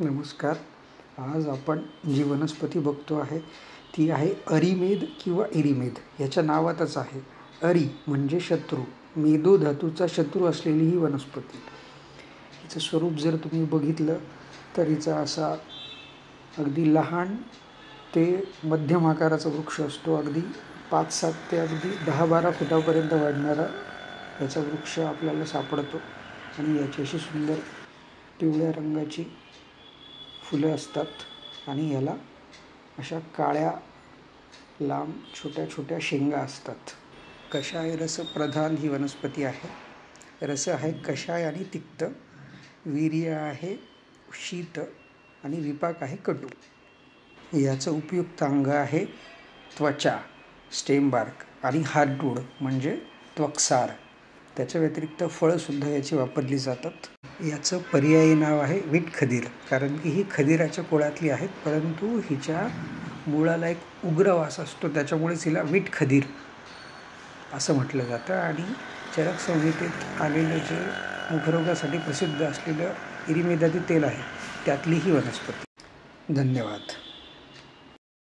नमस्कार. आज आपण जी वनस्पती बघतो आहे ती आहे अरिमेद किंवा एरिमेद. याच्या नावातच आहे. अरी म्हणजे शत्रू, मेदो धातूचा शत्रू असलेली ही वनस्पती. हिचं स्वरूप जर तुम्ही बघितलं तर हिचा असा अगदी लहान ते मध्यम आकाराचा वृक्ष असतो. अगदी 5-7 ते अगदी 10-12 फुटापर्यंत वाढणारा याचा वृक्ष आपल्याला सापडतो आणि याची अशी सुंदर पिवळ्या रंगाची फुलं असतात आणि याला अशा काळ्या लांब छोट्या छोट्या शेंगा असतात. कषाय रस प्रधान ही वनस्पती आहे. रस आहे कषाय आणि तिक्त, वीर्य आहे शीत आणि विपाक आहे कडू. याचं उपयुक्त अंग आहे त्वचा, स्टेम बार्क आणि हार्डवूड म्हणजे त्वकसार. त्याच्या व्यतिरिक्त फळंसुद्धा याची वापरली जातात. याचं पर्यायी नाव आहे विटखदीर, कारण की ही खदिराच्या कुळातली आहेत, परंतु हिच्या मुळाला एक उग्र वास असतो, त्याच्यामुळेच हिला विटखदीर असं म्हटलं जातं. आणि चरक संहितेत आलेलं जे मुखरोगासाठी प्रसिद्ध असलेलं एरिमेदादी तेल आहे त्यातली ही वनस्पती. धन्यवाद.